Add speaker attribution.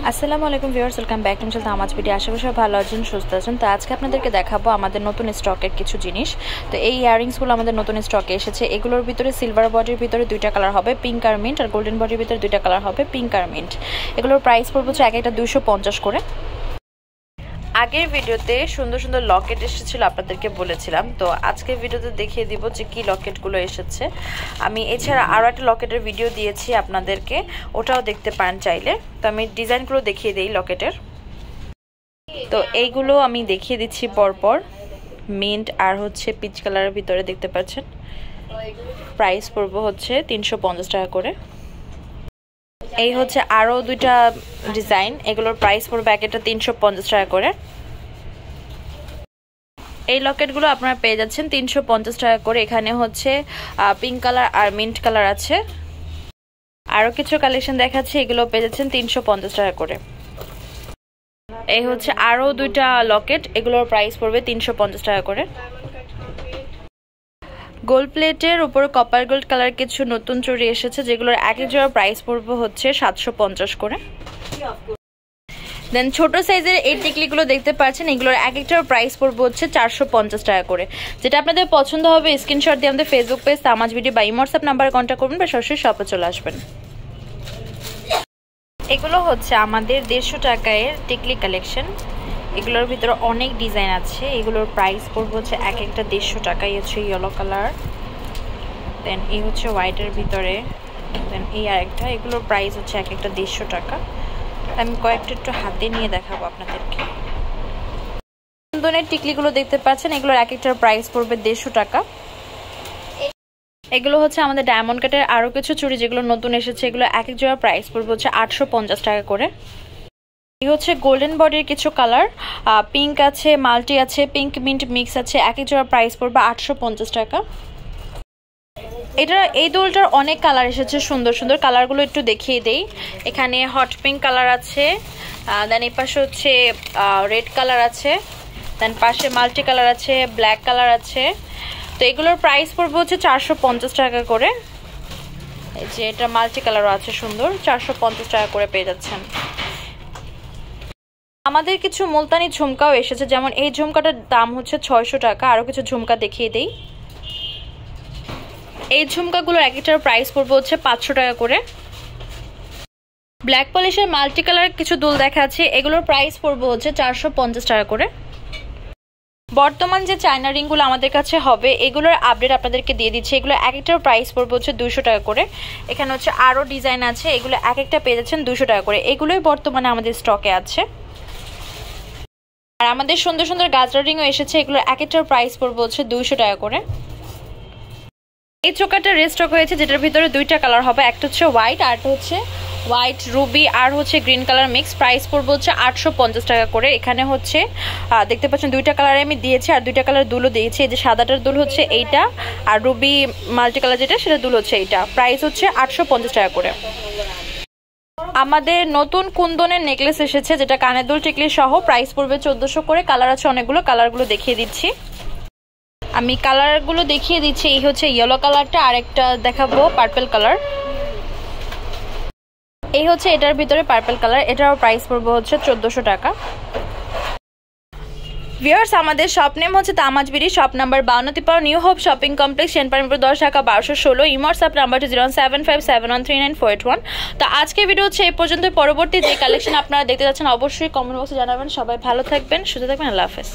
Speaker 1: আসসালামু আলাইকুম viewers, welcome back to Tamaz video. আশা করি সবাই ভালো আছেন, সুস্থ আছেন। তো আজকে আপনাদেরকে দেখাবো আমাদের নতুন স্টকের কিছু জিনিস। তো এই ইয়াররিংসগুলো আমাদের নতুন স্টকে এসেছে। এগুলোর ভিতরে সিলভার বডির ভিতরে দুইটা কালার হবে, পিঙ্ক আর মিন্ট, আর গোল্ডেন বডির ভিতরে দুইটা কালার হবে, পিঙ্ক আর মিন্ট। এগুলোর প্রাইস পড়বে হচ্ছে এক একটা 250 করে। আগের ভিডিওতে সুন্দর সুন্দর লকেট এসেছিল, আপনাদেরকে বলেছিলাম। তো আজকের ভিডিওতে দেখিয়ে দিব যে কি লকেটগুলো এসেছে। আমি এছাড়া আরও একটা লকেটের ভিডিও দিয়েছি আপনাদেরকে, ওটাও দেখতে পারেন চাইলে। তো আমি ডিজাইনগুলো দেখিয়ে দিই লকেটের। তো এইগুলো আমি দেখিয়ে দিচ্ছি পরপর। মিন্ট আর হচ্ছে পিচ কালারের ভিতরে দেখতে পাচ্ছেন। প্রাইস পড়বে হচ্ছে 350 টাকা করে। এই হচ্ছে আরও দুইটা ডিজাইন, এগুলোর প্রাইস পড়বে এক একটা 350 টাকা করে। এই লকেটগুলো আপনারা পেয়ে যাচ্ছেন 350 টাকা করে। এখানে হচ্ছে পিঙ্ক কালার আর মিন্ট কালার আছে। আরও কিছু কালেকশন দেখাচ্ছি, এগুলো পেয়ে যাচ্ছেন 350 টাকা করে। এই হচ্ছে আরও দুইটা লকেট, এগুলোর প্রাইস পড়বে 350 টাকা করে। গোল্ড প্লেটের উপর কপার গোল্ড কালার কিছু নতুন চুড়ি এসেছে, যেগুলোর এক এক জোড়া প্রাইস পড়বে হচ্ছে 750 করে। দেন ছোট সাইজের এই টিকলিগুলো দেখতে পাচ্ছেন, এগুলোর এক একটার প্রাইস পড়বে হচ্ছে 450 টাকা করে। যেটা আপনাদের পছন্দ হবে স্ক্রিনশট দিয়ে আমাদের ফেসবুক পেজ তামাজ ভিডিও বা হোয়াটসঅ্যাপ নাম্বারে কন্ট্যাক্ট করবেন বা সরাসরি শপে চলে আসবেন। এগুলো হচ্ছে আমাদের 150 টাকার টিকলি কালেকশন। এগুলোর ভিতরে অনেক ডিজাইন আছে। এগুলোর প্রাইস পড়বে হচ্ছে এক একটা 150 টাকা। এই হচ্ছে ইয়েলো কালার, দেন এই হচ্ছে হোয়াইটের ভিতরে, দেন এই আরেকটা। এগুলোর প্রাইস হচ্ছে এক একটা 150 টাকা। আমি কয়েকটা একটু হাতে নিয়ে দেখাবো আপনাদেরকে। কুন্দনের টিকলিগুলো দেখতে পাচ্ছেন, এগুলোর এক একটার প্রাইস পড়বে 150 টাকা। এগুলো হচ্ছে আমাদের ডায়মন্ড কাটের আরো কিছু চুড়ি, যেগুলো নতুন এসেছে। এগুলো এক এক জোড়া প্রাইস পড়বে হচ্ছে 850 টাকা করে। এই হচ্ছে গোল্ডেন বডির কিছু কালার, পিঙ্ক আছে, মাল্টি আছে, পিঙ্ক মিন্ট মিক্স আছে। এক এক জোড়া প্রাইস পড়বে 850 টাকা। এই দোলটার অনেক কালার এসেছে, সুন্দর সুন্দর কালারগুলো একটু দেখিয়ে দেই। এখানে হট পিঙ্ক কালার আছে, দেন এই পাশে হচ্ছে রেড কালার আছে, দেন পাশে মাল্টি কালার আছে, ব্ল্যাক কালার আছে। তো এগুলোর প্রাইস পড়বে হচ্ছে 450 টাকা করে। এই যে এটা মাল্টি কালারও আছে সুন্দর, 450 টাকা করে পেয়ে যাচ্ছেন। আমাদের কিছু মুলতানি ঝুমকাও এসেছে, যেমন এই ঝুমকাটার দাম হচ্ছে 600 টাকা। আরও কিছু ঝুমকা দেখিয়ে দেই। এই ঝুমকাগুলোর এক একটার প্রাইস পড়বে হচ্ছে 500 টাকা করে। ব্ল্যাক পলিশের মাল্টি কালার কিছু দুল দেখাচ্ছি, এগুলোর প্রাইস পড়বে হচ্ছে 450 টাকা করে। বর্তমান যে চায়না রিংগুলো আমাদের কাছে হবে, এগুলোর আপডেট আপনাদেরকে দিয়ে দিচ্ছি। এগুলো এক একটার প্রাইস পড়বে হচ্ছে 200 টাকা করে। এখানে হচ্ছে আরও ডিজাইন আছে, এগুলো এক একটা পেয়ে যাচ্ছেন 200 টাকা করে। এগুলোই বর্তমানে আমাদের স্টকে আছে। আর আমাদের সুন্দর সুন্দর গাজরা রিংও এসেছে, এগুলোর এক একটার প্রাইস পড়বে হচ্ছে 200 টাকা করে। এই চোকারটা রেস্টক হয়েছে, যেটার ভিতরে দুইটা কালার হবে, একটা হচ্ছে হোয়াইট আর একটা হচ্ছে হোয়াইট রুবি আর হচ্ছে গ্রিন কালার মিক্স। প্রাইস পড়বে হচ্ছে 850 টাকা করে। এখানে হচ্ছে দেখতে পাচ্ছেন দুইটা কালারে আমি দিয়েছি, আর দুইটা কালার দুলও দিয়েছি। এই যে সাদাটার দুল হচ্ছে এইটা, আর রুবি মাল্টি কালার যেটা সেটা দুল হচ্ছে এইটা। প্রাইস হচ্ছে 850 টাকা করে। আমাদের নতুন কুন্দনের নেকলেস এসেছে, যেটা কানের দুল টিকলি সহ। প্রাইস পড়বে 1400 করে। কালার আছে অনেকগুলো, কালারগুলো দেখিয়ে দিচ্ছি। আমি কালারগুলো দেখিয়ে দিচ্ছি। এই হচ্ছে ইয়েলো কালারটা, আরেকটা দেখাবো পার্পল কালার। এই হচ্ছে এটার ভিতরে পার্পল কালার, এটারও প্রাইস পড়বে হচ্ছে 1400 টাকা। ভিউয়ার্স, আমাদের শপ নেম হচ্ছে Tamaz BD, shop number 52 new hope shopping complex, Senpara Mirpur 10 Dhaka 1216। WhatsApp নাম্বারটি 07571399481। তো আজকের ভিডিও হচ্ছে এই পর্যন্ত। পরবর্তী যে কালেকশন আপনারা দেখতে যাচ্ছেন অবশ্যই কমেন্ট বক্সে জানাবেন। সবাই ভালো থাকবেন, সুস্থ থাকবেন। আল্লাহ হাফেজ।